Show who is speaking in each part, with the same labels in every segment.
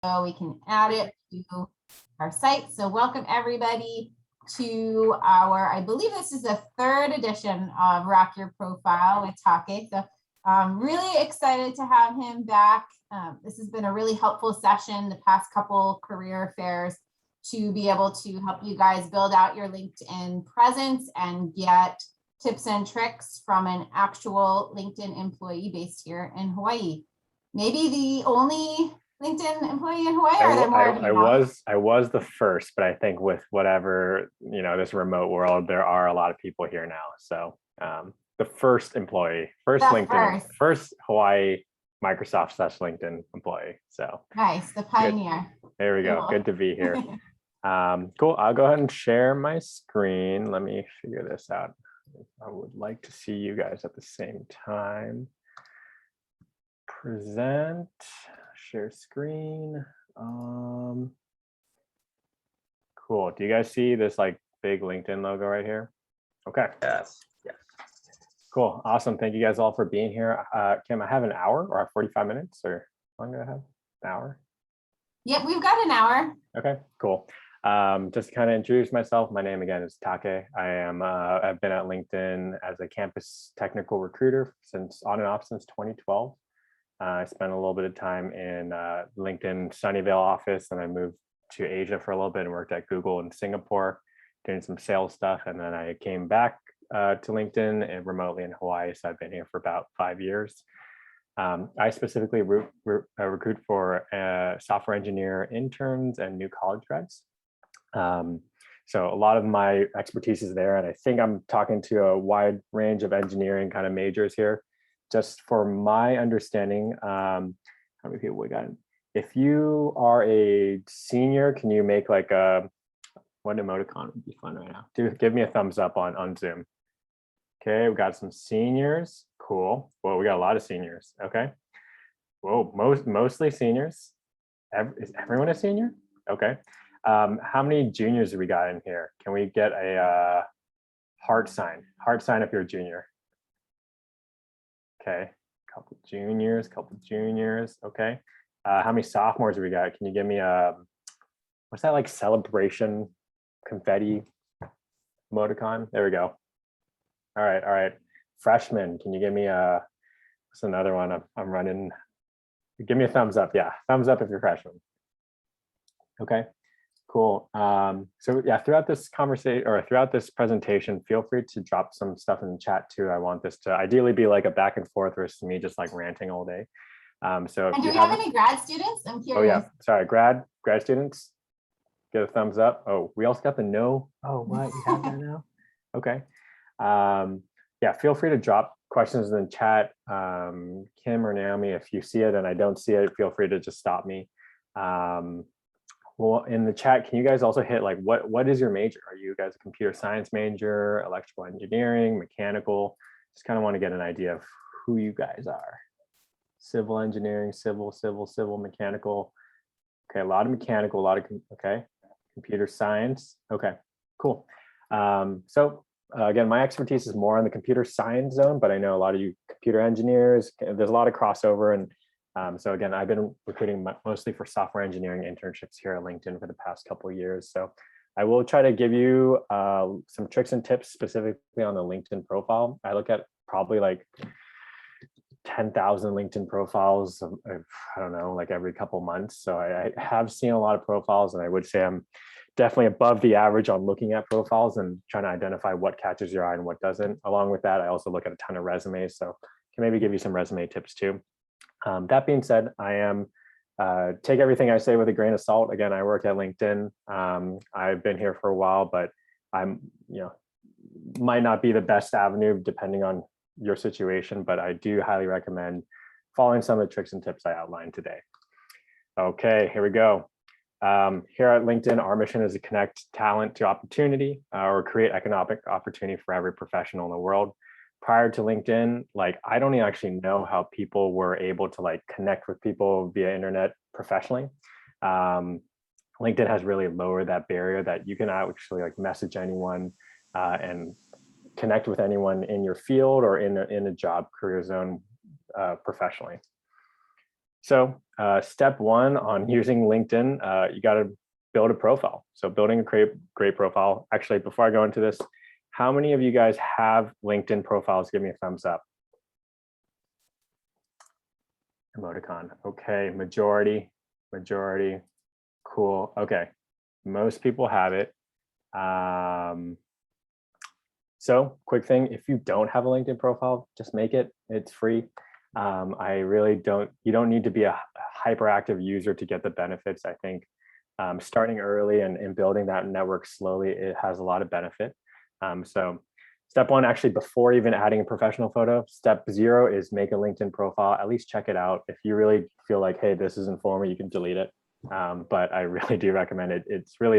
Speaker 1: so we can add it to our site. So welcome everybody to our, I believe this is the third edition of Rock Your Profile with Take. So I'm really excited to have him back. This has been a really helpful session the past couple career fairs to be able to help you guys build out your LinkedIn presence and get tips and tricks from an actual LinkedIn employee based here in Hawaii. Maybe the only LinkedIn employee in Hawaii, or are there more?
Speaker 2: I was the first, but I think with whatever, this remote world, there are a lot of people here now. So the first employee, first Hawaii Microsoft / LinkedIn employee. So
Speaker 1: nice, the pioneer.
Speaker 2: Good. There we go. Cool. Good to be here. Cool. I'll go ahead and share my screen. Let me figure this out. I would like to see you guys at the same time. Present, share screen. Cool. Do you guys see this like big LinkedIn logo right here? Okay.
Speaker 3: Yes.
Speaker 2: Cool. Awesome. Thank you guys all for being here. Kim, I have an hour or 45 minutes, or how long do I have? An hour?
Speaker 1: Yep, we've got an hour.
Speaker 2: Okay, cool. Just to kind of introduce myself, my name again is Take. I've been at LinkedIn as a campus technical recruiter on and off since 2012. I spent a little bit of time in LinkedIn Sunnyvale office, and I moved to Asia for a little bit and worked at Google in Singapore, doing some sales stuff. And then I came back to LinkedIn and remotely in Hawaii. So I've been here for about 5 years. I specifically recruit for software engineer interns and new college grads. So a lot of my expertise is there, and I think I'm talking to a wide range of engineering kind of majors here. Just for my understanding, how many people we got? If you are a senior, can you make like what emoticon would be fun right now? Give me a thumbs up on Zoom. Okay, we got some seniors. Cool. Well, we got a lot of seniors. Okay. Whoa, mostly seniors. Is everyone a senior? Okay. How many juniors do we got in here? Can we get a heart sign? Heart sign if you're a junior. Okay, couple juniors. Okay. How many sophomores do we got? Can you give me what's that like celebration confetti emoticon? There we go. All right. Freshmen, can you give me what's another one I'm running? Give me a thumbs up. Yeah, thumbs up if you're freshman. Okay, cool. So yeah, throughout this conversation or throughout this presentation, feel free to drop some stuff in the chat too. I want this to ideally be like a back and forth versus me just like ranting all day. So
Speaker 1: and do we have any grad students? I'm curious.
Speaker 2: Oh yeah, sorry, grad students, get a thumbs up. Oh, we also got the no. Oh, what? You have that now? Okay. Yeah, feel free to drop questions in the chat. Kim or Naomi, if you see it and I don't see it, feel free to just stop me. Well, in the chat, can you guys also hit like, what is your major? Are you guys a computer science major, electrical engineering, mechanical? Just kind of want to get an idea of who you guys are. Civil engineering, civil, mechanical. Okay, a lot of mechanical, okay. Computer science, okay, cool. Again, my expertise is more on the computer science zone, but I know a lot of you computer engineers, there's a lot of crossover. And so again, I've been recruiting mostly for software engineering internships here at LinkedIn for the past couple of years. So I will try to give you some tricks and tips specifically on the LinkedIn profile. I look at probably like 10,000 LinkedIn profiles, I don't know, like every couple months. So I have seen a lot of profiles, and I would say I'm definitely above the average on looking at profiles and trying to identify what catches your eye and what doesn't. Along with that, I also look at a ton of resumes, so can maybe give you some resume tips too. That being said, I am take everything I say with a grain of salt. Again, I work at LinkedIn. I've been here for a while, but I'm might not be the best avenue depending on your situation, but I do highly recommend following some of the tricks and tips I outlined today. Okay, here we go. Here at LinkedIn, our mission is to connect talent to opportunity or create economic opportunity for every professional in the world. Prior to LinkedIn, like I don't actually know how people were able to like connect with people via internet professionally. LinkedIn has really lowered that barrier that you can actually like message anyone and connect with anyone in your field or in a job career zone professionally. So step one on using LinkedIn, you got to build a profile. So building a great profile. Actually, before I go into this, how many of you guys have LinkedIn profiles? Give me a thumbs up. Emoticon. Okay, majority. Cool. Okay, most people have it. So quick thing, if you don't have a LinkedIn profile, just make it. It's free. You don't need to be a hyperactive user to get the benefits. I think starting early and building that network slowly, it has a lot of benefit. So step one, actually, before even adding a professional photo, step 0 is make a LinkedIn profile, at least check it out. If you really feel like, hey, this isn't for me, you can delete it. But I really do recommend it. It's really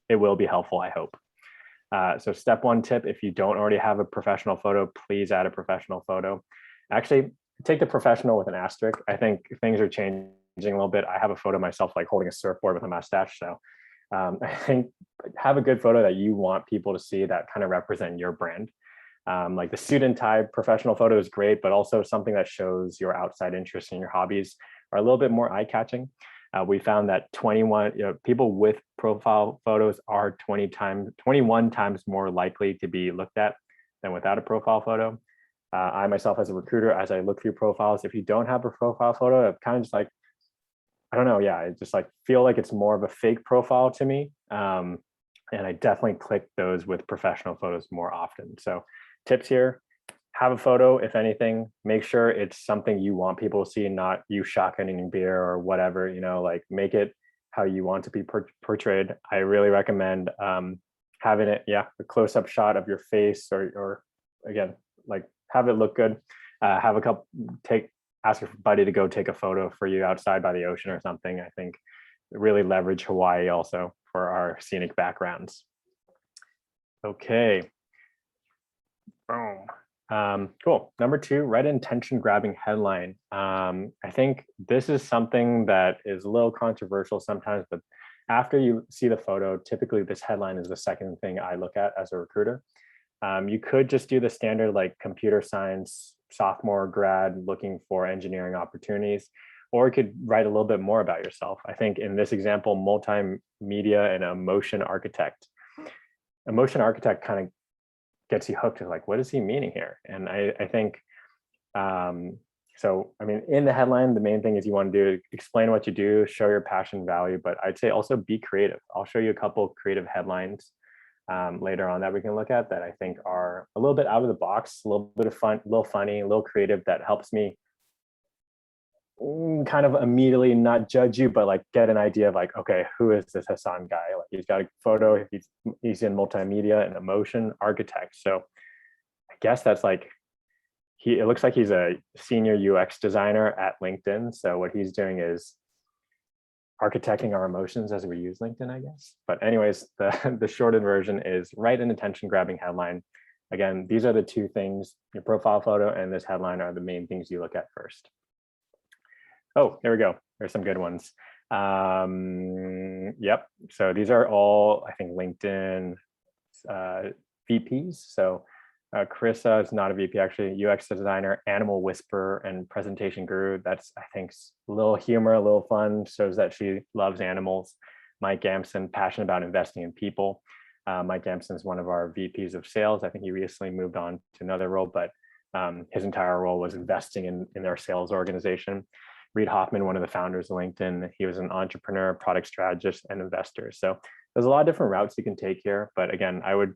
Speaker 2: it will be helpful, I hope. So step 1 tip, if you don't already have a professional photo, please add a professional photo. Actually, take the professional with an asterisk. I think things are changing a little bit. I have a photo myself, like holding a surfboard with a mustache. So I think have a good photo that you want people to see that kind of represent your brand. Like the student type professional photo is great, but also something that shows your outside interests and your hobbies are a little bit more eye-catching. We found that 21 people with profile photos are 21 times more likely to be looked at than without a profile photo. I myself, as a recruiter, as I look through profiles, if you don't have a profile photo, I'm kind of just like, I don't know. Yeah, I just like feel like it's more of a fake profile to me. And I definitely click those with professional photos more often. So tips here, have a photo. If anything, make sure it's something you want people to see, not you shotgunning beer or whatever, like make it how you want to be portrayed. I really recommend having it, a close-up shot of your face or again, like have it look good. Have a couple, ask your buddy to go take a photo for you outside by the ocean or something. I think really leverage Hawaii also for our scenic backgrounds. Okay. Boom. Cool. Number 2, write an attention-grabbing headline. I think this is something that is a little controversial sometimes, but after you see the photo, typically this headline is the second thing I look at as a recruiter. You could just do the standard like computer science, sophomore grad looking for engineering opportunities, or you could write a little bit more about yourself. I think in this example, multimedia and a motion architect. A motion architect kind of gets you hooked to like, what is he meaning here? And I think, so, I mean, in the headline, the main thing is you want to do, explain what you do, show your passion value, but I'd say also be creative. I'll show you a couple of creative headlines later on that we can look at that I think are a little bit out of the box, a little bit of fun, a little funny, a little creative that helps me kind of immediately not judge you, but like get an idea of like, okay, who is this Hassan guy? Like he's got a photo, he's in multimedia and emotion architect. So I guess that's like, it looks like he's a senior UX designer at LinkedIn. So what he's doing is architecting our emotions as we use LinkedIn, I guess. But anyways, the shortened version is write an attention-grabbing headline. Again, these are the 2 things, your profile photo and this headline are the main things you look at first. Oh, there we go. There's some good ones. Yep. So these are all, I think, LinkedIn VPs. So Carissa is not a VP, actually, UX designer, animal whisperer, and presentation guru. That's, I think, a little humor, a little fun, shows that she loves animals. Mike Gamson, passionate about investing in people. Mike Gamson is one of our VPs of sales. I think he recently moved on to another role, but his entire role was investing in their sales organization. Reid Hoffman, one of the founders of LinkedIn, he was an entrepreneur, product strategist, and investor. So there's a lot of different routes you can take here. But again, I would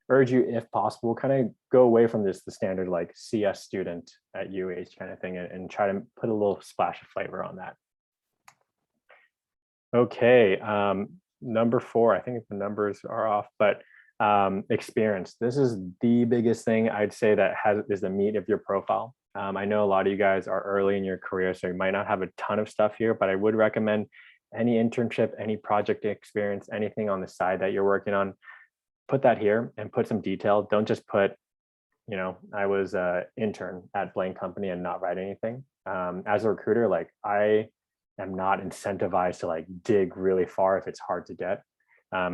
Speaker 2: urge you, if possible, kind of go away from the standard like CS student at UH kind of thing and try to put a little splash of flavor on that. Okay, number 4, I think the numbers are off, but experience. This is the biggest thing I'd say that is the meat of your profile. I know a lot of you guys are early in your career, so you might not have a ton of stuff here, but I would recommend any internship, any project experience, anything on the side that you're working on, put that here and put some detail. Don't just put, I was an intern at blank company and not write anything. As a recruiter, like I am not incentivized to like dig really far if it's hard to get.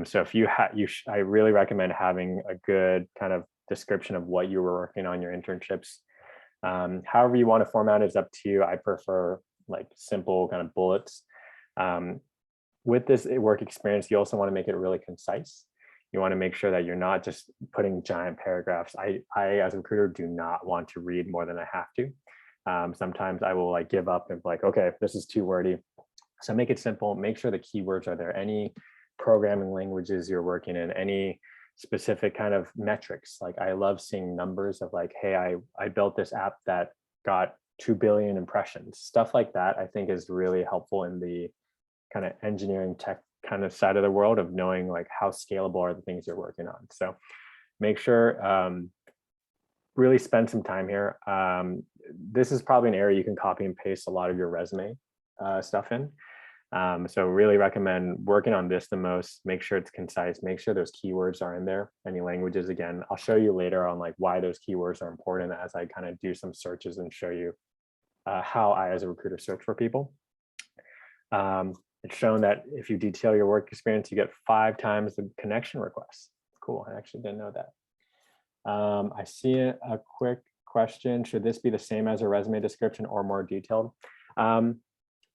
Speaker 2: So if I really recommend having a good kind of description of what you were working on your internships. However you want to format it is up to you. I prefer like simple kind of bullets. With this work experience, you also want to make it really concise. You want to make sure that you're not just putting giant paragraphs. I as a recruiter do not want to read more than I have to. Sometimes I will like give up and be like, okay, this is too wordy. So make it simple, make sure the keywords are there. Any programming languages you're working in, any specific kind of metrics. Like I love seeing numbers of like, hey, I built this app that got 2 billion impressions. Stuff like that I think is really helpful in the kind of engineering tech kind of side of the world of knowing like how scalable are the things you're working on. So make sure really spend some time here. This is probably an area you can copy and paste a lot of your resume stuff in. So really recommend working on this the most. Make sure it's concise, make sure those keywords are in there. Any languages, again, I'll show you later on like why those keywords are important as I kind of do some searches and show you how I as a recruiter search for people. It's shown that if you detail your work experience, you get 5 times the connection requests. Cool, I actually didn't know that. I see a quick question. Should this be the same as a resume description or more detailed? I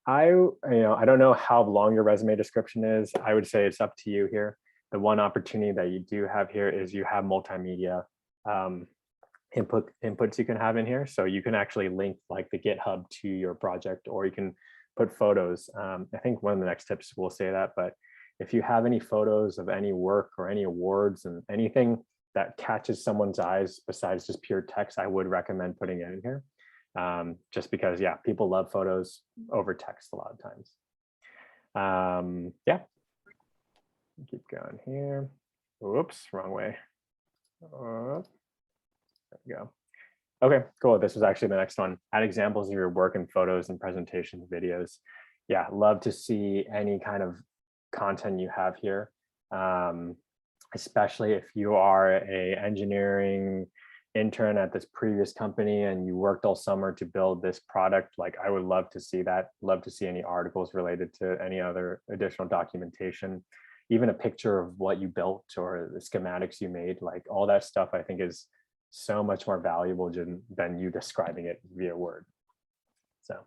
Speaker 2: don't know how long your resume description is. I would say it's up to you here. The one opportunity that you do have here is you have multimedia inputs you can have in here. So you can actually link like the GitHub to your project, or you can put photos. I think one of the next tips will say that, but if you have any photos of any work or any awards and anything that catches someone's eyes besides just pure text, I would recommend putting it in here. Just because, yeah, people love photos over text a lot of times. Yeah, keep going here. Whoops, wrong way. There we go. Okay, cool. This was actually the next one. Add examples of your work in photos and presentations, videos. Yeah, love to see any kind of content you have here, especially if you are a engineering intern at this previous company and you worked all summer to build this product. Like I would love to see that, love to see any articles related to any other additional documentation, even a picture of what you built or the schematics you made. Like all that stuff I think is so much more valuable than you describing it via Word. So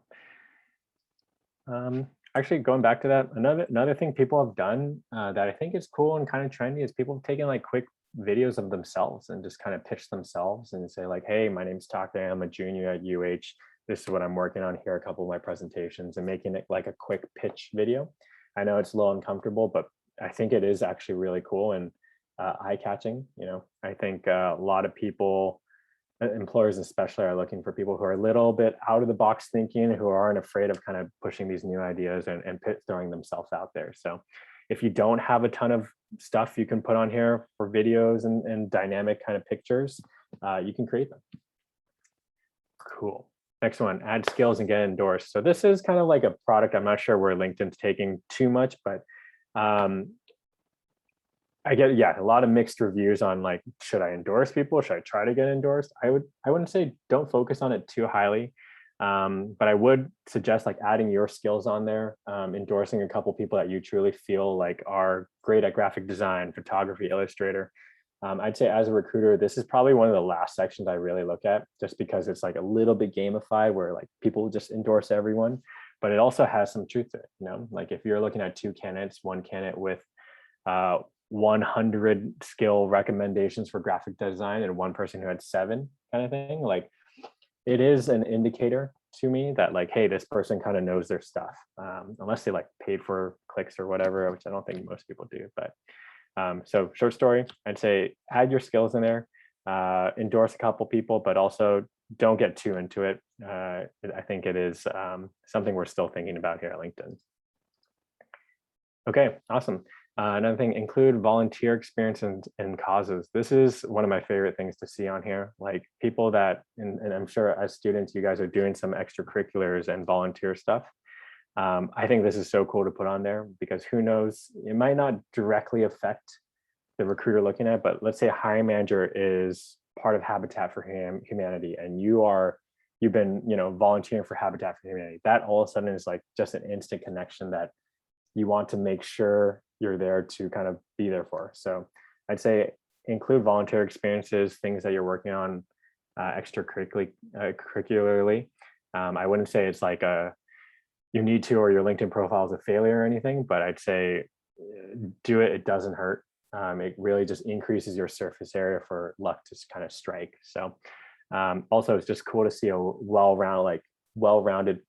Speaker 2: actually going back to that, another thing people have done that I think is cool and kind of trendy is people have taken like quick videos of themselves and just kind of pitch themselves and say like, hey, my name's Take, I'm a junior at UH. This is what I'm working on here, a couple of my presentations, and making it like a quick pitch video. I know it's a little uncomfortable, but I think it is actually really cool and eye-catching. I think a lot of people, employers especially, are looking for people who are a little bit out of the box thinking, who aren't afraid of kind of pushing these new ideas and throwing themselves out there. So if you don't have a ton of stuff you can put on here for videos and dynamic kind of pictures, you can create them. Cool. Next one, add skills and get endorsed. So this is kind of like a product. I'm not sure where LinkedIn's taking too much, but I get, yeah, a lot of mixed reviews on like, should I endorse people? Should I try to get endorsed? I wouldn't say don't focus on it too highly. But I would suggest like adding your skills on there, endorsing a couple people that you truly feel like are great at graphic design, photography, illustrator. I'd say as a recruiter, this is probably one of the last sections I really look at, just because it's like a little bit gamified where like people just endorse everyone, but it also has some truth to it. Like if you're looking at 2 candidates, one candidate with 100 skill recommendations for graphic design and one person who had 7 kind of thing, like it is an indicator to me that like, hey, this person kind of knows their stuff, unless they like paid for clicks or whatever, which I don't think most people do. But so short story, I'd say add your skills in there, endorse a couple people, but also don't get too into it. I think it is something we're still thinking about here at LinkedIn. Okay, awesome. Another thing, include volunteer experience and causes. This is one of my favorite things to see on here. Like people that, and I'm sure as students, you guys are doing some extracurriculars and volunteer stuff. I think this is so cool to put on there because who knows, it might not directly affect the recruiter looking at, but let's say a hiring manager is part of Habitat for Humanity and you've been, volunteering for Habitat for Humanity. That all of a sudden is like just an instant connection that you want to make sure you're there to kind of be there for. So I'd say include volunteer experiences, things that you're working on, extracurricularly. I wouldn't say it's like a, you need to, or your LinkedIn profile is a failure or anything, but I'd say do it. It doesn't hurt. It really just increases your surface area for luck to kind of strike. So also it's just cool to see a well-rounded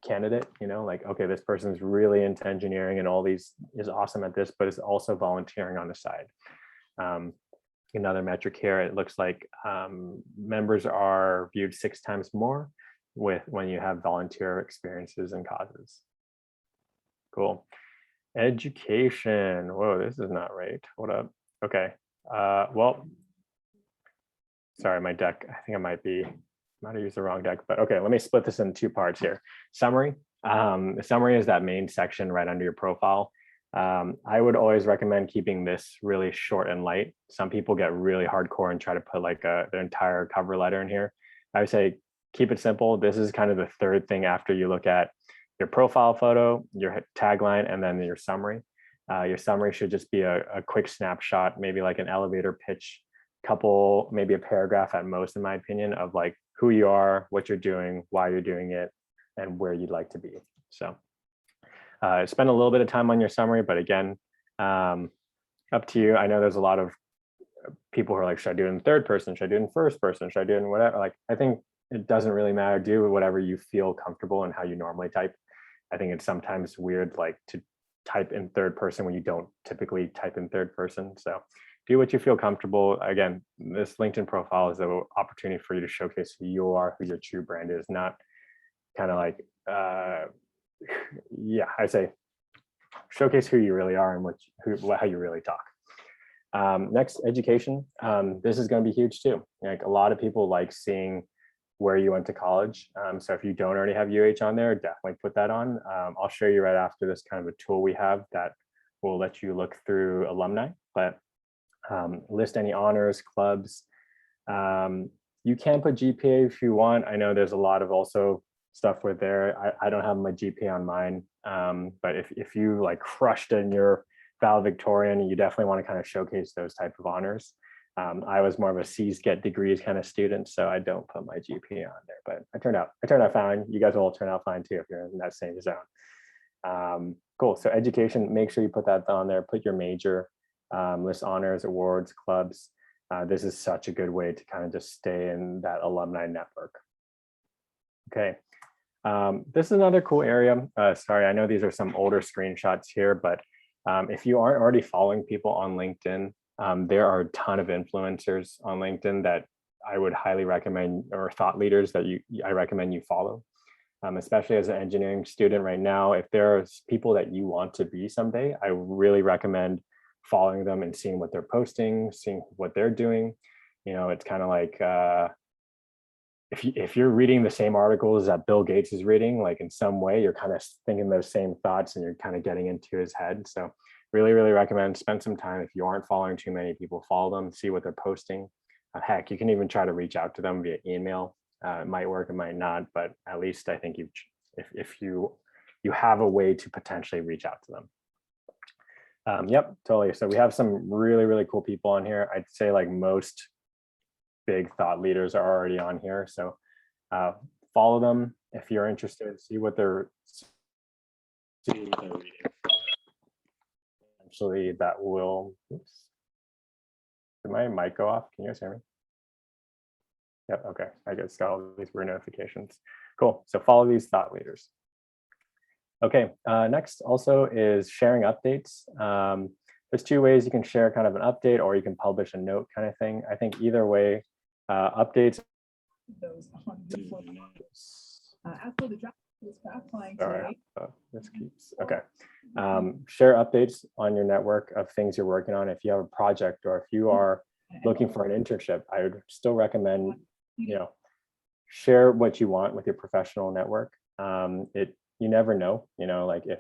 Speaker 2: candidate, like, okay, this person's really into engineering and all these is awesome at this, but is also volunteering on the side. Another metric here, it looks like members are viewed 6 times more when you have volunteer experiences and causes. Cool. Education. Whoa, this is not right. Hold up. Okay. Well, sorry, my deck, I think I might have used the wrong deck, but okay, let me split this into 2 parts here. Summary. The summary is that main section right under your profile. I would always recommend keeping this really short and light. Some people get really hardcore and try to put like their entire cover letter in here. I would say keep it simple. This is kind of the third thing after you look at your profile photo, your tagline, and then your summary. Your summary should just be a quick snapshot, maybe like an elevator pitch, maybe a paragraph at most, in my opinion, of like who you are, what you're doing, why you're doing it, and where you'd like to be. So spend a little bit of time on your summary, but again, up to you. I know there's a lot of people who are like, should I do it in third person? Should I do it in first person? Should I do it in whatever? Like, I think it doesn't really matter. Do whatever you feel comfortable and how you normally type. I think it's sometimes weird, like to type in third person when you don't typically type in third person. So do what you feel comfortable. Again, this LinkedIn profile is an opportunity for you to showcase who you are, who your true brand is, not kind of like, yeah, I say showcase who you really are and how you really talk. Next, education. This is going to be huge too. Like a lot of people like seeing where you went to college. So if you don't already have UH on there, definitely put that on. I'll show you right after this kind of a tool we have that will let you look through alumni, but list any honors, clubs. You can put GPA if you want. I know there's a lot of also stuff with there. I don't have my GPA on mine, but if you like crushed in your valedictorian, you definitely want to kind of showcase those type of honors. I was more of a C's get degrees kind of student, so I don't put my GPA on there, but I turned out fine. You guys will all turn out fine too if you're in that same zone. Cool. So education, make sure you put that on there. Put your major, list honors, awards, clubs. This is such a good way to kind of just stay in that alumni network. Okay. This is another cool area. Sorry, I know these are some older screenshots here, but if you aren't already following people on LinkedIn, there are a ton of influencers on LinkedIn that I would highly recommend, or thought leaders that I recommend you follow, especially as an engineering student right now. If there's people that you want to be someday, I really recommend following them and seeing what they're posting, seeing what they're doing. It's kind of like, if you're reading the same articles that Bill Gates is reading, like in some way, you're kind of thinking those same thoughts and you're kind of getting into his head. So really, really recommend spend some time. If you aren't following too many people, follow them, see what they're posting. Heck, you can even try to reach out to them via email. It might work, it might not, but at least I think if you have a way to potentially reach out to them. Yep, totally. So we have some really, really cool people on here. I'd say like most big thought leaders are already on here. So follow them if you're interested, see what they're reading. Eventually that will, oops. Did my mic go off? Can you guys hear me? Yep, okay. I just got all these weird notifications. Cool, so follow these thought leaders. Okay, next also is sharing updates. There's 2 ways you can share kind of an update, or you can publish a note kind of thing. I think either way, updates.
Speaker 3: Those on as for the draft, applying today.
Speaker 2: This keeps, okay. Share updates on your network of things you're working on. If you have a project or if you are looking for an internship, I would still recommend, share what you want with your professional network. You never know, like if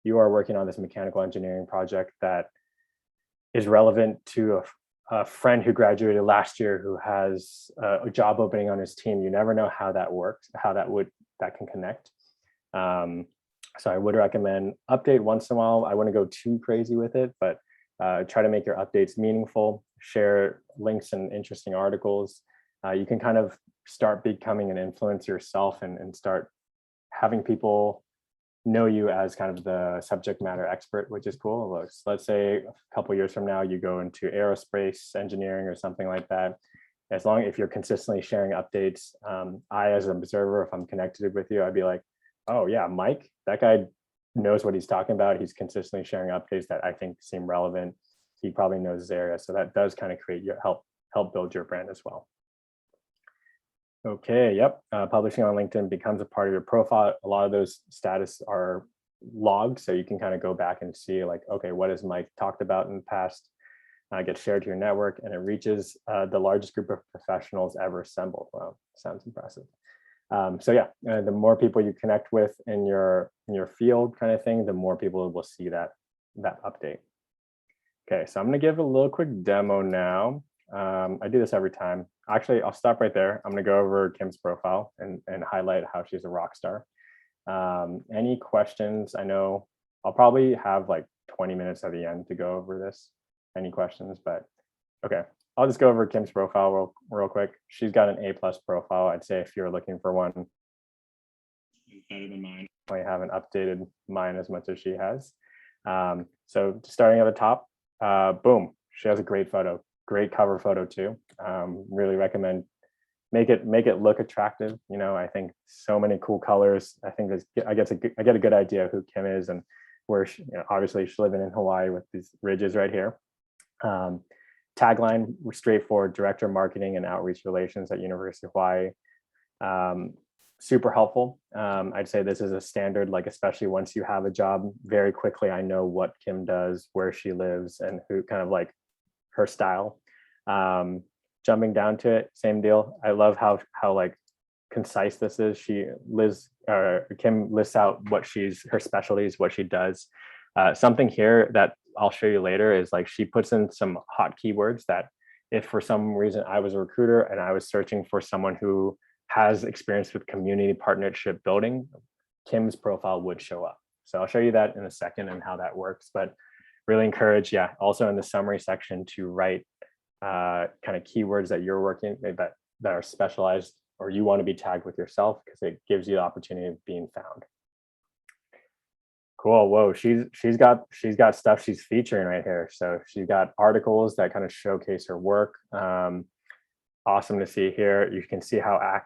Speaker 2: you are working on this mechanical engineering project that is relevant to a friend who graduated last year who has a job opening on his team, you never know how that works, how that can connect. So I would recommend update once in a while. I wouldn't go too crazy with it, but try to make your updates meaningful, share links and interesting articles. You can kind of start becoming an influencer yourself and start having people know you as kind of the subject matter expert, which is cool. Let's say a couple years from now, you go into aerospace engineering or something like that. As long if you're consistently sharing updates, I as an observer, if I'm connected with you, I'd be like, oh yeah, Mike, that guy knows what he's talking about. He's consistently sharing updates that I think seem relevant. He probably knows his area. So that does kind of create your help build your brand as well. Okay, yep. Publishing on LinkedIn becomes a part of your profile. A lot of those status are logged, so you can kind of go back and see like, okay, what has Mike talked about in the past? Gets shared to your network, and it reaches the largest group of professionals ever assembled. Wow, sounds impressive. So yeah, the more people you connect with in your field kind of thing, the more people will see that update. Okay, so I'm gonna give a little quick demo now. I do this every time. Actually, I'll stop right there. I'm gonna go over Kim's profile and highlight how she's a rock star. Any questions? I know I'll probably have like 20 minutes at the end to go over this. Any questions? But okay, I'll just go over Kim's profile real quick. She's got an A+ profile. I'd say if you're looking for one, better than mine. I haven't updated mine as much as she has. So starting at the top, boom, she has a great photo, great cover photo too. Really recommend make it look attractive. You know, I think so many cool colors. I think I get a good idea who Kim is and where she, you know, obviously she's living in Hawaii with these ridges right here. Tagline, straightforward, Director of Marketing and Outreach Relations at University of Hawaii. Super helpful. I'd say this is a standard, like especially once you have a job, very quickly I know what Kim does, where she lives, and who kind of like her style. Jumping down to it, same deal. I love how like concise this is. Kim lists out what her specialties, what she does. Something here that I'll show you later is like she puts in some hot keywords that if for some reason I was a recruiter and I was searching for someone who has experience with community partnership building, Kim's profile would show up. So I'll show you that in a second and how that works, but really encourage, yeah, also in the summary section to write kind of keywords that you're working that are specialized or you want to be tagged with yourself, because it gives you the opportunity of being found. Cool. Whoa, she's got stuff she's featuring right here. So she's got articles that kind of showcase her work. Awesome to see here. You can see how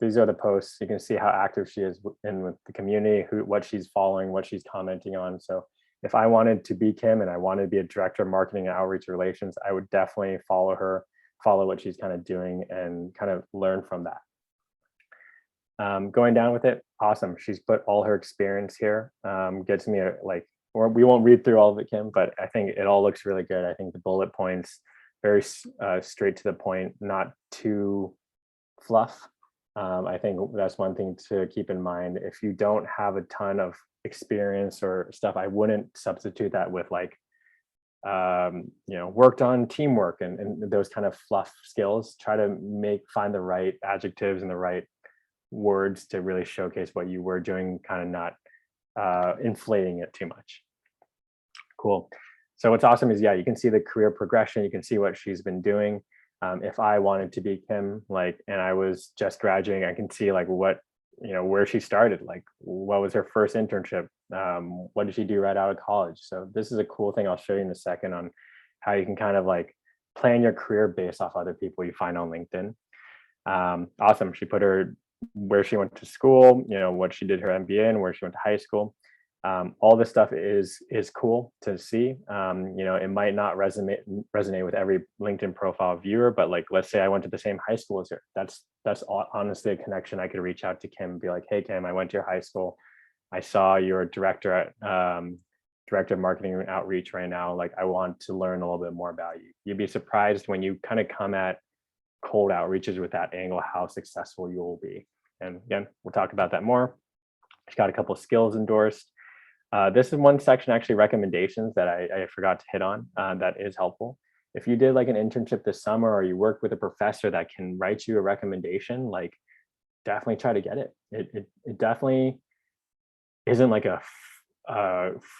Speaker 2: these are the posts. You can see how active she is with the community, what she's following, what she's commenting on. So if I wanted to be Kim and I wanted to be a Director of Marketing and Outreach Relations, I would definitely follow her, follow what she's kind of doing, and kind of learn from that. Going down with it, awesome. She's put all her experience here. Gets me we won't read through all of it, Kim, but I think it all looks really good. I think the bullet points, very straight to the point, not too fluff. I think that's one thing to keep in mind. If you don't have a ton of experience or stuff, I wouldn't substitute that with like, worked on teamwork and those kind of fluff skills. Try to find the right adjectives and the right words to really showcase what you were doing, kind of not inflating it too much. Cool. So what's awesome is, yeah, you can see the career progression. You can see what she's been doing. If I wanted to be Kim, and I was just graduating, I can see like where she started, like what was her first internship? What did she do right out of college? So this is a cool thing I'll show you in a second on how you can kind of like plan your career based off other people you find on LinkedIn. Awesome. She put where she went to school, what she did her MBA and where she went to high school. All this stuff is cool to see. It might not resonate with every LinkedIn profile viewer, but like, let's say I went to the same high school as her. That's honestly a connection. I could reach out to Kim and be like, hey, Kim, I went to your high school. I saw you're a director of marketing and outreach right now. Like, I want to learn a little bit more about you. You'd be surprised when you kind of come at cold outreaches with that angle, how successful you will be. And again, we'll talk about that more. She's got a couple of skills endorsed. This is one section, actually, recommendations that I forgot to hit on. That is helpful. If you did like an internship this summer, or you work with a professor that can write you a recommendation, like definitely try to get it. It definitely isn't like a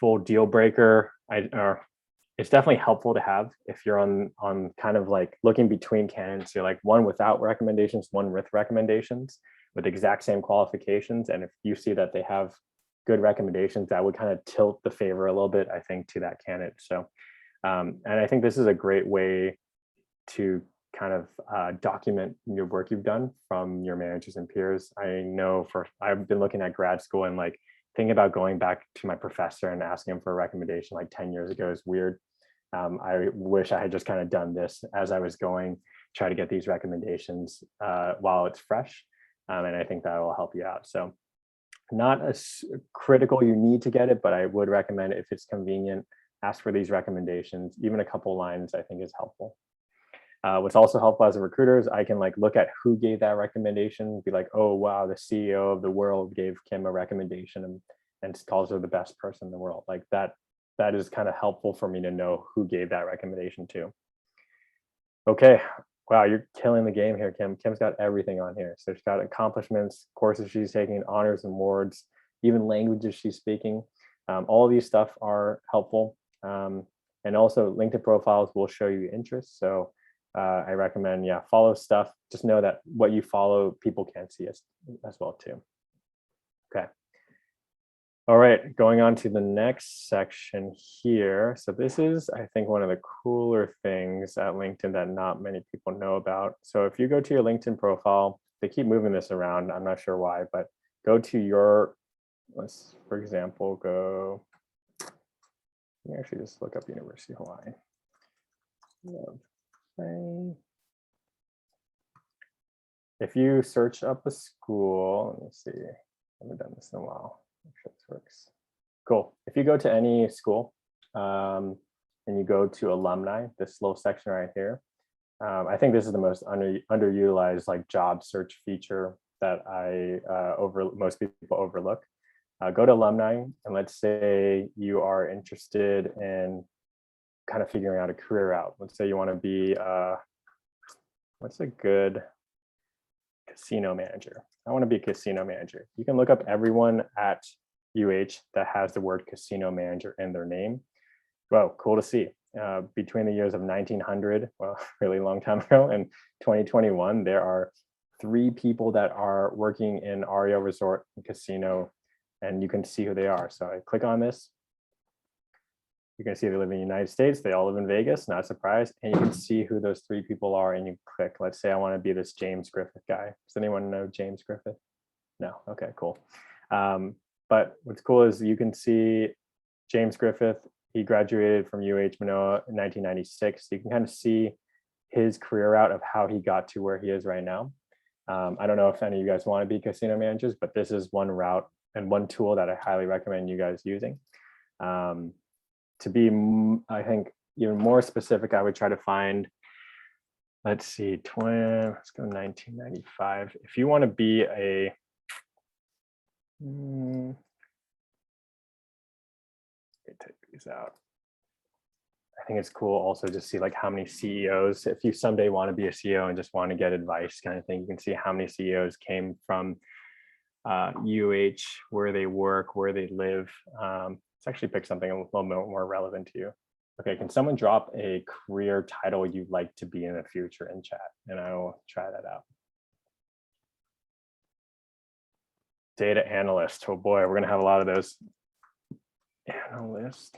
Speaker 2: full deal breaker. It's definitely helpful to have if you're on kind of like looking between candidates. You're like one without recommendations, one with recommendations with exact same qualifications. And if you see that they have good recommendations, that would kind of tilt the favor a little bit, I think, to that candidate. So, and I think this is a great way to kind of document your work you've done from your managers and peers. I know I've been looking at grad school and like thinking about going back to my professor and asking him for a recommendation like 10 years ago is weird. I wish I had just kind of done this as I was going, try to get these recommendations while it's fresh. And I think that will help you out. So not as critical you need to get it, but I would recommend if it's convenient, ask for these recommendations. Even a couple lines I think is helpful. What's also helpful as a recruiter is I can like look at who gave that recommendation, be like, oh, wow, the CEO of the world gave Kim a recommendation and calls her the best person in the world. Like that is kind of helpful for me to know who gave that recommendation to. Okay, wow, you're killing the game here, Kim. Kim's got everything on here. So she's got accomplishments, courses she's taking, honors and awards, even languages she's speaking. All of these stuff are helpful. And also LinkedIn profiles will show you interest. So I recommend, follow stuff. Just know that what you follow, people can't see as well too. Okay. All right, going on to the next section here. So this is, I think, one of the cooler things at LinkedIn that not many people know about. So if you go to your LinkedIn profile, they keep moving this around. I'm not sure why, but go to your, let's, for example, let me actually just look up University of Hawaii. Okay. If you search up a school, let me see, I haven't done this in a while. Make sure this works. Cool. If you go to any school and you go to alumni, this little section right here, I think this is the most underutilized like job search feature that most people overlook. Go to alumni and let's say you are interested in kind of figuring out a career out. Let's say you want to be what's a good casino manager? I want to be a casino manager. You can look up everyone at UH that has the word casino manager in their name. Well, cool to see. Between the years of 1900, well, really long time ago, and 2021, there are 3 people that are working in Ario Resort and Casino, and you can see who they are. So I click on this. You can see they live in the United States. They all live in Vegas, not surprised. And you can see who those 3 people are and you click. Let's say I want to be this James Griffith guy. Does anyone know James Griffith? No, okay, cool. But what's cool is you can see James Griffith, he graduated from UH Manoa in 1996. You can kind of see his career route of how he got to where he is right now. I don't know if any of you guys want to be casino managers, but this is one route and one tool that I highly recommend you guys using. To be, I think, even more specific, I would try to find, let's see, let's go 1995. If you want to be a, let me take these out. I think it's cool also to see like how many CEOs, if you someday want to be a CEO and just want to get advice kind of thing, you can see how many CEOs came from UH, where they work, where they live. Let's actually pick something a little more relevant to you. Okay, can someone drop a career title you'd like to be in the future in chat? And I will try that out. Data analyst. Oh boy, we're gonna have a lot of those. Analyst.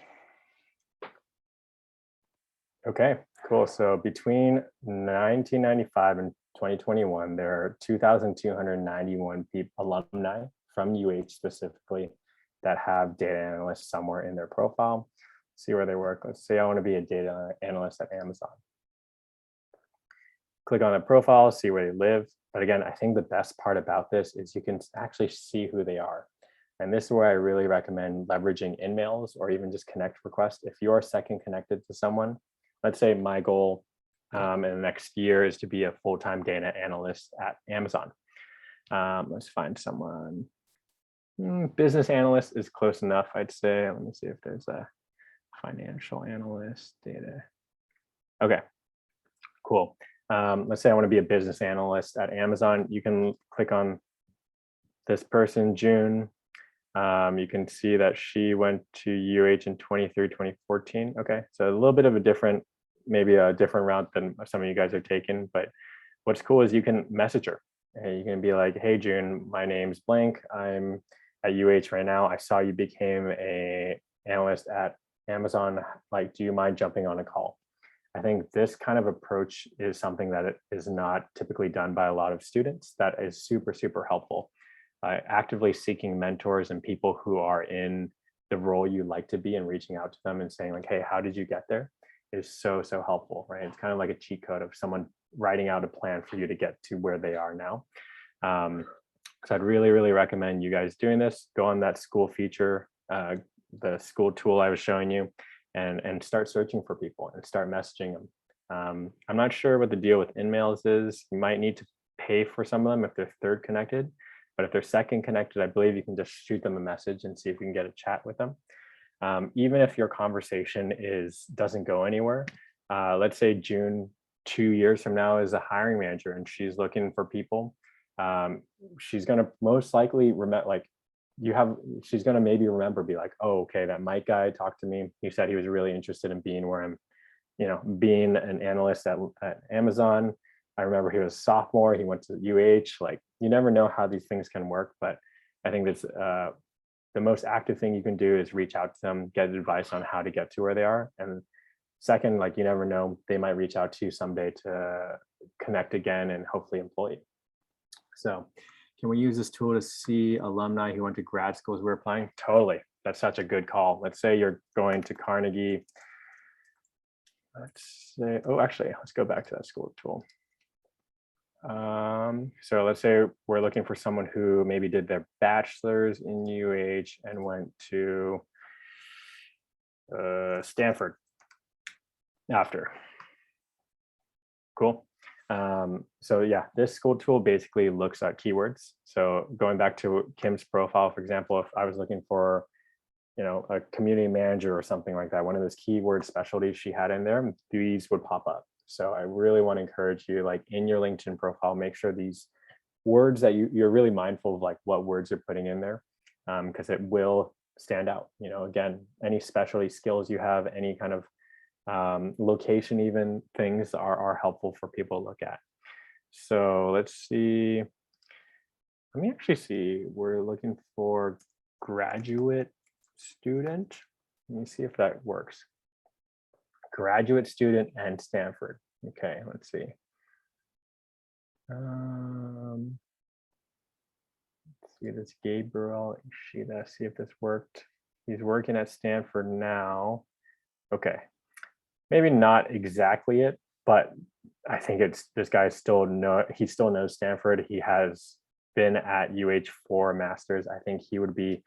Speaker 2: Okay, cool. So between 1995 and 2021, there are 2,291 alumni from UH specifically that have data analysts somewhere in their profile. See where they work. Let's say I want to be a data analyst at Amazon. Click on the profile, see where they live. But again, I think the best part about this is you can actually see who they are. And this is where I really recommend leveraging InMails or even just connect requests. If you are second connected to someone, let's say my goal in the next year is to be a full-time data analyst at Amazon. Let's find someone. Business analyst is close enough, I'd say. Let me see if there's a financial analyst data. Okay, cool. Let's say I want to be a business analyst at Amazon. You can click on this person, June. You can see that she went to UH in 2014. Okay, so a little bit of a different, maybe a different route than some of you guys are taking. But what's cool is you can message her. And you can be like, hey, June, my name's blank. I'm at UH right now. I saw you became a analyst at Amazon. Like, do you mind jumping on a call? I think this kind of approach is something that it is not typically done by a lot of students. That is super, super helpful. Actively seeking mentors and people who are in the role you like to be and reaching out to them and saying like, hey, how did you get there? Is so, so helpful, right? It's kind of like a cheat code of someone writing out a plan for you to get to where they are now. So I'd really, really recommend you guys doing this. Go on that school feature, the school tool I was showing you, and start searching for people and start messaging them. I'm not sure what the deal with InMails is. You might need to pay for some of them if they're third connected, but if they're second connected, I believe you can just shoot them a message and see if you can get a chat with them. Even if your conversation doesn't go anywhere, let's say June 2 years from now is a hiring manager and she's looking for people. She's gonna most likely remember, like she's gonna maybe remember, be like, oh, okay, that Mike guy talked to me. He said he was really interested in being where I'm, being an analyst at Amazon. I remember he was a sophomore. He went to UH. Like, you never know how these things can work, but I think that's the most active thing you can do is reach out to them, get advice on how to get to where they are. And second, like, you never know, they might reach out to you someday to connect again and hopefully employ you. So can we use this tool to see alumni who went to grad schools we're applying? Totally. That's such a good call. Let's say you're going to Carnegie. Let's say, oh, actually, let's go back to that school tool. So let's say we're looking for someone who maybe did their bachelor's in UH and went to Stanford after. Cool. So yeah, this school tool basically looks at keywords. So going back to Kim's profile, for example, if I was looking for, a community manager or something like that, one of those keyword specialties she had in there, these would pop up. So I really want to encourage you, like in your LinkedIn profile, make sure these words that you're really mindful of, like what words you're putting in there, because it will stand out. Again, any specialty skills you have, any kind of location, even things are helpful for people to look at. So let's see. Let me actually see. We're looking for graduate student. Let me see if that works. Graduate student and Stanford. Okay, let's see. Let's see this Gabriel Ishida, see if this worked. He's working at Stanford now. Okay, maybe not exactly it, but I think it's this guy he still knows Stanford. He has been at UH for a master's. I think he would be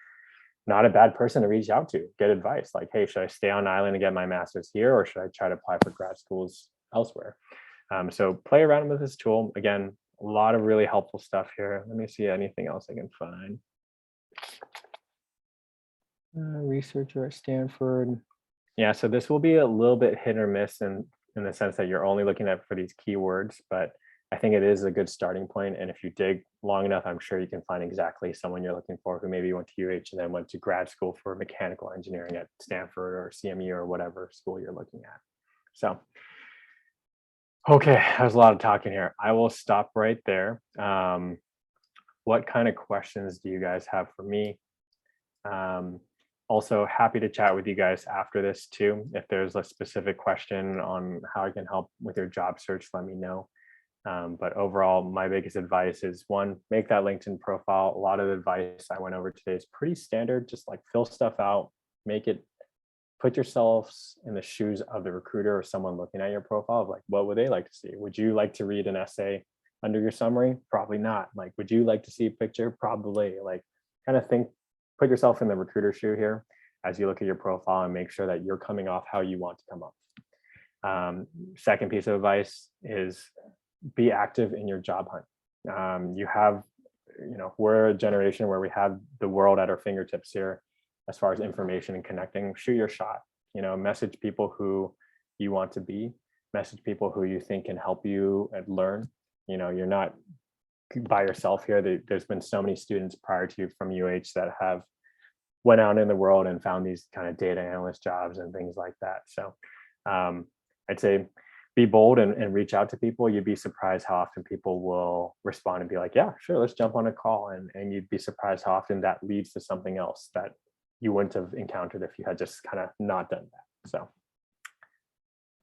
Speaker 2: not a bad person to reach out to, get advice. Like, hey, should I stay on island and get my master's here, or should I try to apply for grad schools elsewhere? So play around with this tool. Again, a lot of really helpful stuff here. Let me see anything else I can find. Researcher at Stanford. Yeah, so this will be a little bit hit or miss in the sense that you're only looking at for these keywords, but I think it is a good starting point. And if you dig long enough, I'm sure you can find exactly someone you're looking for who maybe went to UH and then went to grad school for mechanical engineering at Stanford or CMU or whatever school you're looking at. So, okay, there's a lot of talking here. I will stop right there. What kind of questions do you guys have for me? Also happy to chat with you guys after this too. If there's a specific question on how I can help with your job search, let me know. But overall, my biggest advice is, one, make that LinkedIn profile. A lot of the advice I went over today is pretty standard. Just like fill stuff out, put yourselves in the shoes of the recruiter or someone looking at your profile of like, what would they like to see? Would you like to read an essay under your summary? Probably not. Like, would you like to see a picture? Probably. Like, kind of put yourself in the recruiter shoe here as you look at your profile and make sure that you're coming off how you want to come off. Second piece of advice is be active in your job hunt. We're a generation where we have the world at our fingertips here as far as information and connecting. Shoot your shot, message people who you want to be, message people who you think can help you and learn. You're not by yourself here. There's been so many students prior to you from UH that have went out in the world and found these kind of data analyst jobs and things like that. So I'd say be bold and reach out to people. You'd be surprised how often people will respond and be like, yeah, sure, let's jump on a call. And you'd be surprised how often that leads to something else that you wouldn't have encountered if you had just kind of not done that. So,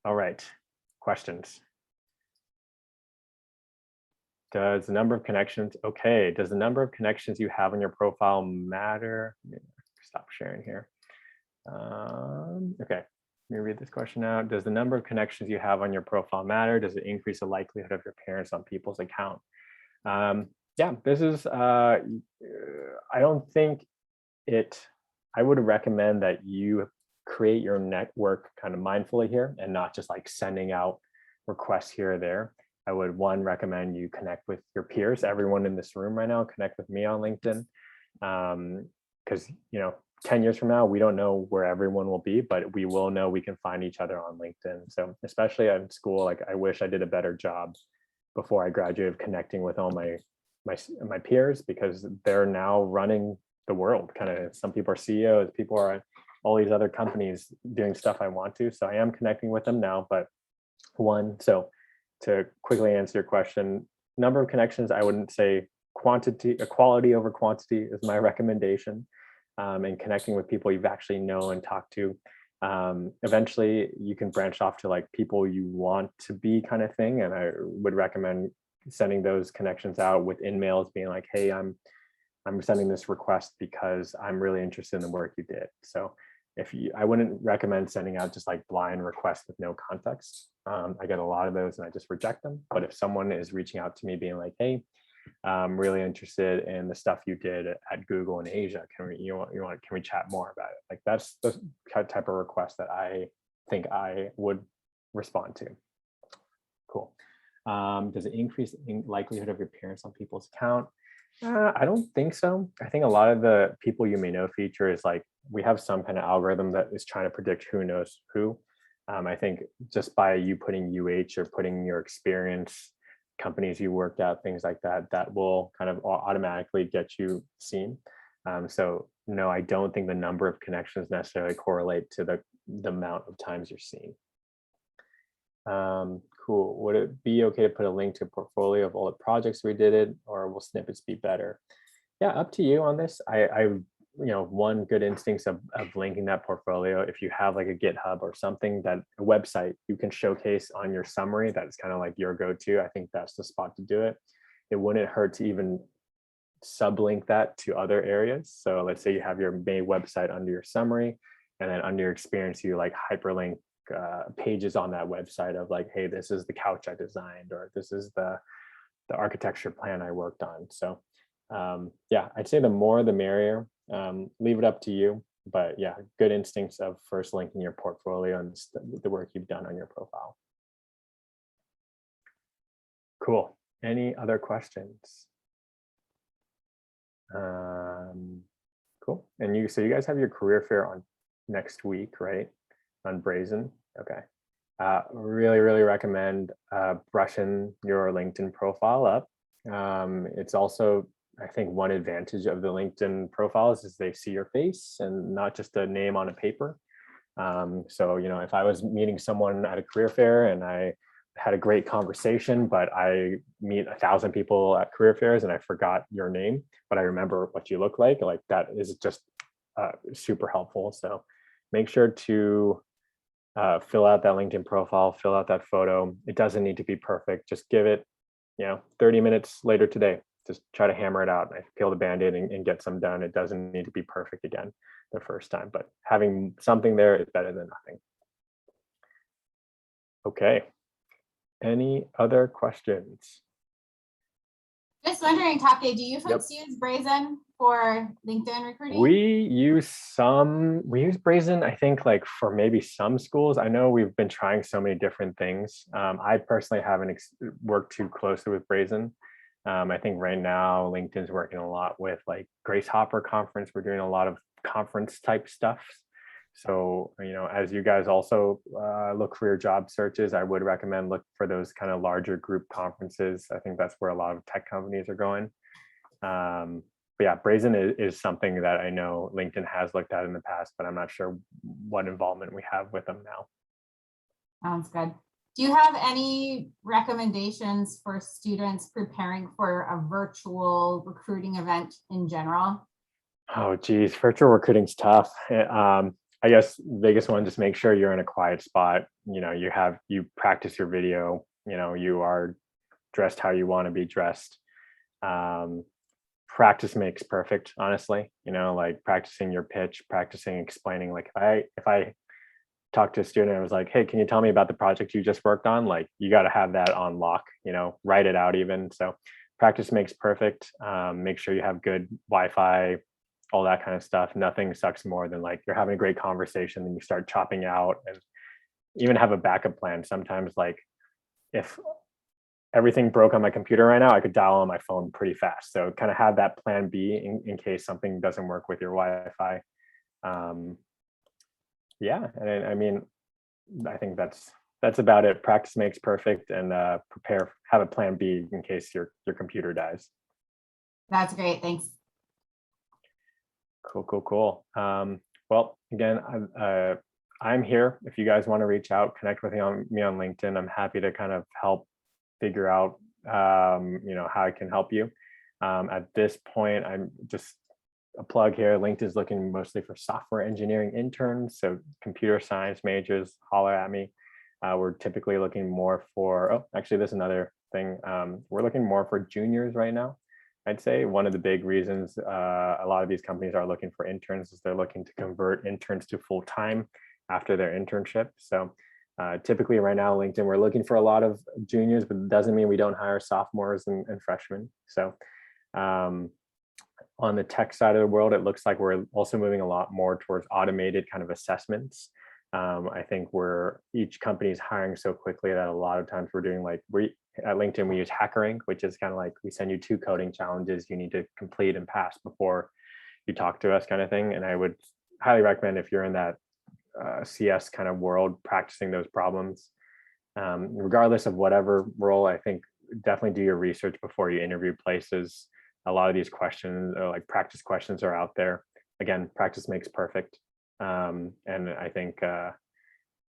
Speaker 2: all right, questions. Does the number of connections, okay, does the number of connections you have on your profile matter? Stop sharing here. Okay, let me read this question out. Does the number of connections you have on your profile matter? Does it increase the likelihood of your appearance on people's account? Yeah, this is, I don't think I would recommend that you create your network kind of mindfully here and not just like sending out requests here or there. I would recommend you connect with your peers, everyone in this room right now, connect with me on LinkedIn. Because, 10 years from now, we don't know where everyone will be, but we will know we can find each other on LinkedIn. So especially in school, like I wish I did a better job before I graduated of connecting with all my peers, because they're now running the world. Kind of, some people are CEOs, people are at all these other companies doing stuff I want to. So I am connecting with them now, but so to quickly answer your question, number of connections, I wouldn't say quality over quantity is my recommendation. And connecting with people you've actually know and talked to. Eventually you can branch off to like people you want to be kind of thing. And I would recommend sending those connections out with in-mails being like, hey, I'm sending this request because I'm really interested in the work you did. So I wouldn't recommend sending out just like blind requests with no context. I get a lot of those and I just reject them. But if someone is reaching out to me being like, hey, I'm really interested in the stuff you did at Google in Asia. Can we chat more about it? Like that's the type of request that I think I would respond to. Cool. Does it increase the likelihood of your appearance on people's account? I don't think so. I think a lot of the people you may know feature is like, we have some kind of algorithm that is trying to predict who knows who. I think just by you putting UH or putting your experience, companies you worked at, things like that, that will kind of automatically get you seen. So no, I don't think the number of connections necessarily correlate to the amount of times you're seen. Cool. Would it be okay to put a link to a portfolio of all the projects we did it, or will snippets be better? Yeah, up to you on this. One good instinct of linking that portfolio, if you have like a GitHub or something, that a website you can showcase on your summary, that's kind of like your go-to. I think that's the spot to do it. It wouldn't hurt to even sublink that to other areas. So let's say you have your main website under your summary, and then under your experience, you like hyperlink pages on that website of like, hey, this is the couch I designed, or this is the architecture plan I worked on. So yeah, I'd say the more the merrier. Leave it up to you, but yeah, good instincts of first linking your portfolio and the work you've done on your profile. Cool. Any other questions? Cool. And so you guys have your career fair on next week, right? On Brazen. Okay. Really recommend brushing your LinkedIn profile up. It's also, I think, one advantage of the LinkedIn profiles is they see your face and not just a name on a paper. So, if I was meeting someone at a career fair and I had a great conversation, but I meet 1,000 people at career fairs and I forgot your name, but I remember what you look like that is just super helpful. So make sure to fill out that LinkedIn profile, fill out that photo. It doesn't need to be perfect. Just give it, 30 minutes later today. Just try to hammer it out and peel the Band-Aid and get some done. It doesn't need to be perfect again the first time, but having something there is better than nothing. Okay. Any other questions?
Speaker 1: Just wondering, Take, do you folks use Brazen for LinkedIn recruiting?
Speaker 2: We use Brazen, I think, like for maybe some schools. I know we've been trying so many different things. I personally haven't worked too closely with Brazen. I think right now LinkedIn's working a lot with like Grace Hopper conference. We're doing a lot of conference type stuff. So, as you guys also look for your job searches, I would recommend look for those kind of larger group conferences. I think that's where a lot of tech companies are going. But yeah, Brazen is something that I know LinkedIn has looked at in the past, but I'm not sure what involvement we have with them now.
Speaker 1: Sounds good. Do you have any recommendations for students preparing for a virtual recruiting event in general?
Speaker 2: Oh, geez, virtual recruiting's tough. I guess the biggest one, just make sure you're in a quiet spot. You know, you practice your video, you know, you are dressed how you want to be dressed. Um, Practice makes perfect, honestly. You know, like practicing your pitch, practicing explaining. Like if I talked to a student and was like, hey, can you tell me about the project you just worked on? Like you got to have that on lock, you know, write it out even. So practice makes perfect. Make sure you have good Wi-Fi, all that kind of stuff. Nothing sucks more than like you're having a great conversation and you start chopping out, and even have a backup plan. Sometimes like if everything broke on my computer right now, I could dial on my phone pretty fast. So kind of have that plan B in case something doesn't work with your Wi-Fi. Yeah, and I mean, I think that's about it. Practice makes perfect, and have a plan B in case your computer dies.
Speaker 1: That's great. Thanks.
Speaker 2: Cool. Well, again, I'm here. If you guys want to reach out, connect with me on LinkedIn. I'm happy to kind of help figure out, you know, how I can help you. At this point, I'm just a plug here. LinkedIn is looking mostly for software engineering interns. So computer science majors, holler at me. We're typically looking more for, oh, actually, there's another thing. We're looking more for juniors right now. I'd say one of the big reasons a lot of these companies are looking for interns is they're looking to convert interns to full-time after their internship. So typically right now, LinkedIn, we're looking for a lot of juniors, but it doesn't mean we don't hire sophomores and freshmen. So on the tech side of the world, it looks like we're also moving a lot more towards automated kind of assessments. I think each company is hiring so quickly that a lot of times we're doing like, at LinkedIn, we use HackerRank, which is kind of like we send you 2 coding challenges you need to complete and pass before you talk to us kind of thing. And I would highly recommend, if you're in that CS kind of world, practicing those problems. Regardless of whatever role, I think definitely do your research before you interview places. A lot of these questions, or like practice questions, are out there. Again, practice makes perfect. And I think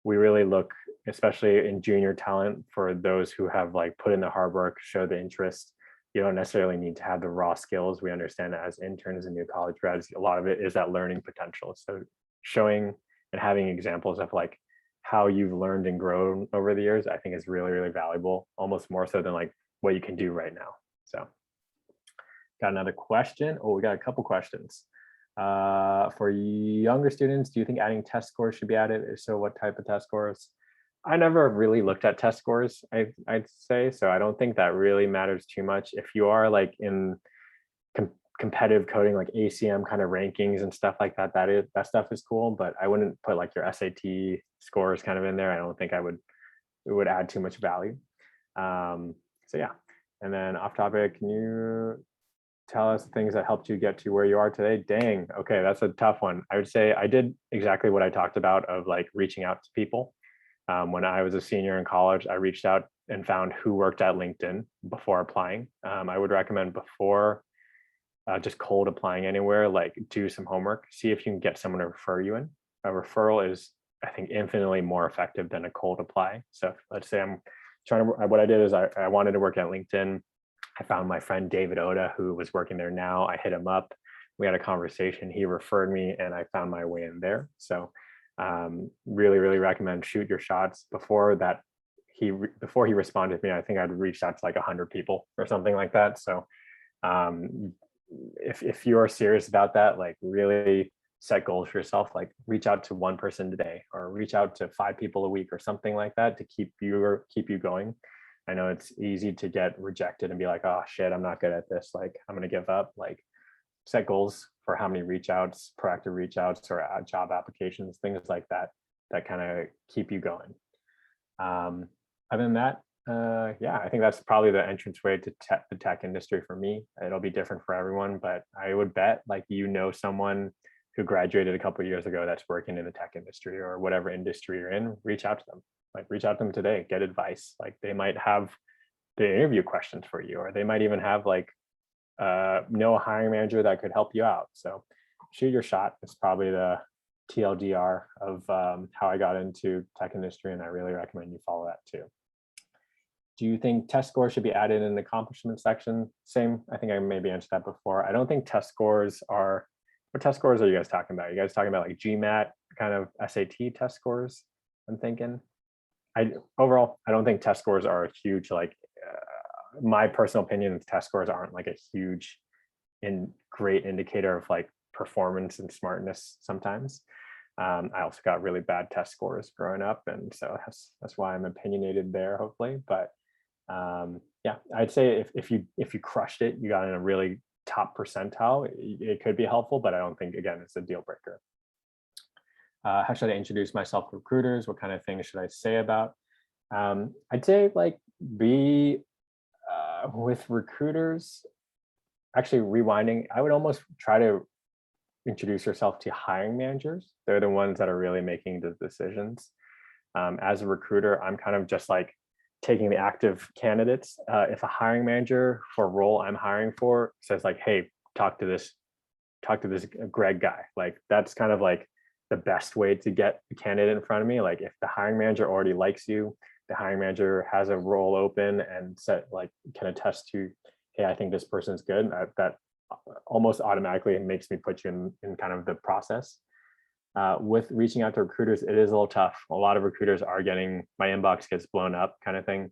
Speaker 2: we really look, especially in junior talent, for those who have like put in the hard work, show the interest. You don't necessarily need to have the raw skills. We understand that as interns and new college grads, a lot of it is that learning potential. So showing and having examples of like how you've learned and grown over the years, I think is really, really valuable, almost more so than like what you can do right now. So got another question. Oh, we got a couple questions. For younger students, do you think adding test scores should be added? If so, what type of test scores? I never really looked at test scores, I'd say, so I don't think that really matters too much. If you are like in competitive coding, like ACM kind of rankings and stuff like that, that stuff is cool, but I wouldn't put like your SAT scores kind of in there. I don't think it would add too much value. So yeah. And then off topic, can you tell us things that helped you get to where you are today? Dang, okay, that's a tough one. I would say I did exactly what I talked about, of like reaching out to people. When I was a senior in college, I reached out and found who worked at LinkedIn before applying. I would recommend, before just cold applying anywhere, like do some homework, see if you can get someone to refer you in. A referral is, I think, infinitely more effective than a cold apply. So let's say I'm trying to, what I did is I wanted to work at LinkedIn. I found my friend David Oda, who was working there now. I hit him up. We had a conversation. He referred me, and I found my way in there. So really, really recommend shoot your shots. Before he responded to me, I think I'd reached out to like 100 people or something like that. So if you are serious about that, like really set goals for yourself, like reach out to one person today, or reach out to 5 people a week or something like that, to keep you going. I know it's easy to get rejected and be like, oh shit, I'm not good at this, like I'm gonna give up. Like set goals for how many reach outs, proactive reach outs, or job applications, things like that, that kind of keep you going. Other than that, yeah, I think that's probably the entranceway to the tech industry for me. It'll be different for everyone, but I would bet, like, you know, someone who graduated a couple of years ago that's working in the tech industry or whatever industry you're in. Reach out to them. Like, reach out to them today, get advice. Like, they might have the interview questions for you, or they might even have like know a hiring manager that could help you out. So shoot your shot. It's probably the TLDR of how I got into tech industry, and I really recommend you follow that too. Do you think test scores should be added in the accomplishment section? Same, I think I maybe answered that before. I don't think test scores are, what test scores are you guys talking about? Are you guys talking about like GMAT, kind of SAT test scores? I'm thinking. Overall, I don't think test scores are a huge, like, my personal opinion is test scores aren't like a huge and great indicator of like performance and smartness sometimes. I also got really bad test scores growing up, and so that's why I'm opinionated there, hopefully. But yeah, I'd say if you crushed it, you got in a really top percentile, it could be helpful, but I don't think, again, it's a deal breaker. How should I introduce myself to recruiters? What kind of things should I say about? I'd say like be with recruiters, actually rewinding, I would almost try to introduce yourself to hiring managers. They're the ones that are really making the decisions. As a recruiter, I'm kind of just like taking the active candidates. If a hiring manager for a role I'm hiring for says like, hey, talk to this Greg guy, like that's kind of like the best way to get a candidate in front of me. Like if the hiring manager already likes you, the hiring manager has a role open and can attest to, hey, I think this person's good, that almost automatically makes me put you in kind of the process. With reaching out to recruiters, it is a little tough. A lot of recruiters are getting, my inbox gets blown up kind of thing.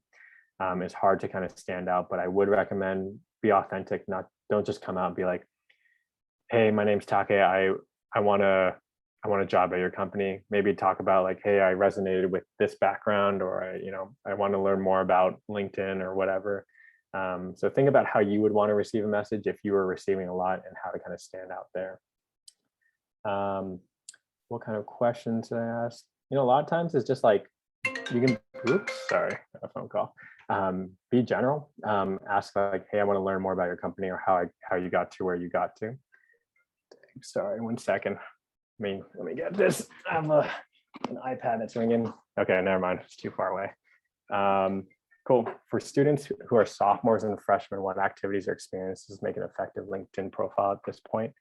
Speaker 2: It's hard to kind of stand out, but I would recommend be authentic. Don't just come out and be like, hey, my name's Take. I want a job at your company. Maybe talk about like, hey, I resonated with this background, or I want to learn more about LinkedIn or whatever. So think about how you would want to receive a message if you were receiving a lot, and how to kind of stand out there. What kind of questions did I ask? A lot of times it's just like, you can, oops, sorry, a phone call. Be general. Ask like, hey, I want to learn more about your company, or how you got to where you got to. Sorry, 1 second. Let me get this. I have an iPad that's ringing. Okay, never mind. It's too far away. Cool. For students who are sophomores and freshmen, what activities or experiences make an effective LinkedIn profile at this point?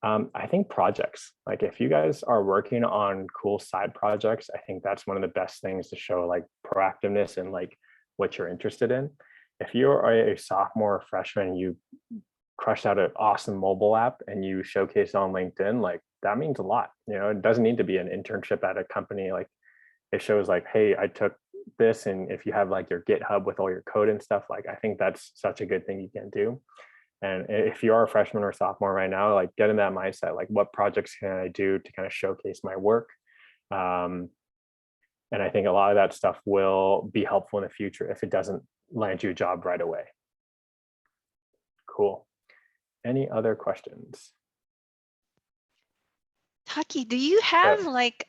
Speaker 2: I think projects. Like if you guys are working on cool side projects, I think that's one of the best things to show like proactiveness and like what you're interested in. If you're a sophomore or freshman, you crushed out an awesome mobile app and you showcase it on LinkedIn, like that means a lot. It doesn't need to be an internship at a company. Like it shows like, hey, I took this, and if you have like your GitHub with all your code and stuff, like I think that's such a good thing you can do. And if you are a freshman or sophomore right now, like get in that mindset, like what projects can I do to kind of showcase my work? And I think a lot of that stuff will be helpful in the future if it doesn't land you a job right away. Cool. Any other questions?
Speaker 4: Taki, do you have like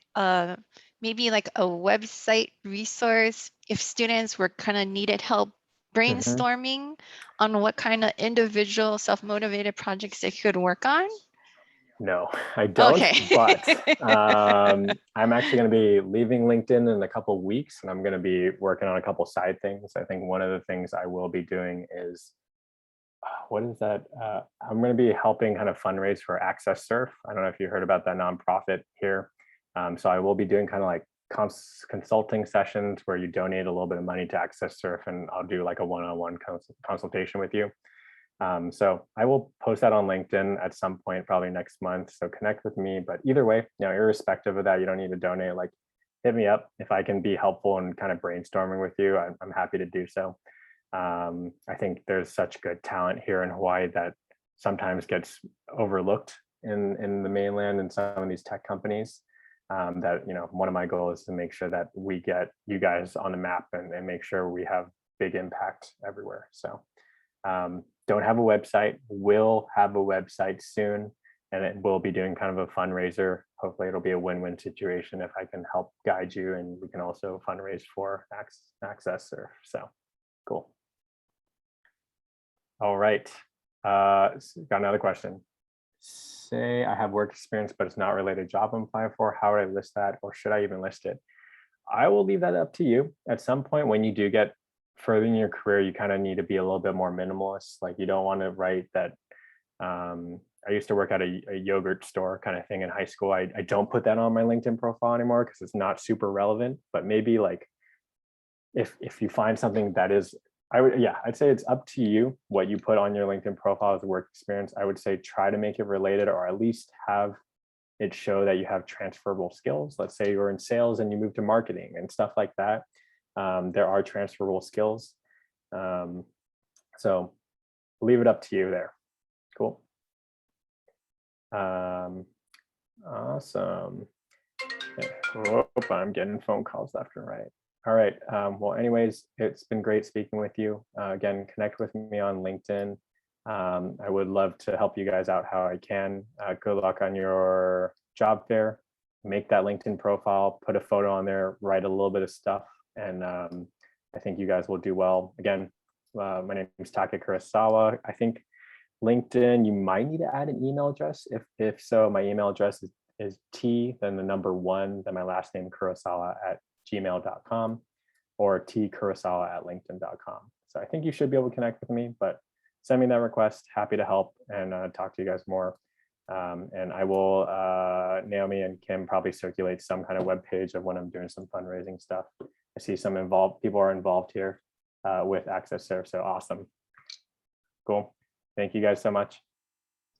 Speaker 4: maybe like a website resource if students were kind of needed help brainstorming on what kind of individual self-motivated projects they could work on?
Speaker 2: No, I don't.
Speaker 4: Okay.
Speaker 2: But I'm actually going to be leaving LinkedIn in a couple of weeks, and I'm going to be working on a couple side things. I think one of the things I will be doing is, what is that? I'm going to be helping kind of fundraise for Access Surf. I don't know if you heard about that nonprofit here. So I will be doing kind of like consulting sessions where you donate a little bit of money to Access Surf, and I'll do like a one-on-one consultation with you. So I will post that on LinkedIn at some point, probably next month. So connect with me. But either way, irrespective of that, you don't need to donate. Like, hit me up if I can be helpful and kind of brainstorming with you. I'm happy to do so. I think there's such good talent here in Hawaii that sometimes gets overlooked in the mainland and some of these tech companies. That one of my goals is to make sure that we get you guys on the map and make sure we have big impact everywhere. So don't have a website, will have a website soon, and it will be doing kind of a fundraiser. Hopefully it'll be a win-win situation if I can help guide you, and we can also fundraise for Access Surf. So cool. All right, got another question. Say I have work experience, but it's not related to job I'm applying for. How would I list that, or should I even list it? I will leave that up to you. At some point when you do get further in your career, you kind of need to be a little bit more minimalist. Like you don't want to write that I used to work at a yogurt store kind of thing in high school. I don't put that on my LinkedIn profile anymore because it's not super relevant, but maybe like if you find something that is, I'd say it's up to you what you put on your LinkedIn profile as a work experience. I would say try to make it related, or at least have it show that you have transferable skills. Let's say you're in sales and you move to marketing and stuff like that. There are transferable skills. So leave it up to you there. Cool. Awesome. Whoop, I'm getting phone calls left and right. All right. Well, anyways, it's been great speaking with you. Again, connect with me on LinkedIn. I would love to help you guys out how I can. Good luck on your job fair. Make that LinkedIn profile, put a photo on there, write a little bit of stuff, and I think you guys will do well. Again, my name is Take Kurosawa. I think LinkedIn, you might need to add an email address. If so, my email address is T, then the number 1, then my last name Kurosawa@gmail.com, or tkurosawa@linkedin.com. So I think you should be able to connect with me, but send me that request. Happy to help and talk to you guys more. And I will, Naomi and Kim probably circulate some kind of web page of when I'm doing some fundraising stuff. I see some people are involved here with Access Serve, so awesome. Cool. Thank you guys so much.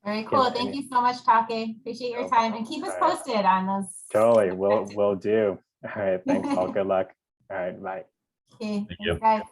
Speaker 1: Very cool. Thank you so much, Take. Appreciate your time, and keep us posted on those.
Speaker 2: Totally, we'll do. All right, thanks all. Good luck. All right, bye.
Speaker 1: Okay,
Speaker 5: Thank you.
Speaker 1: thanks, guys.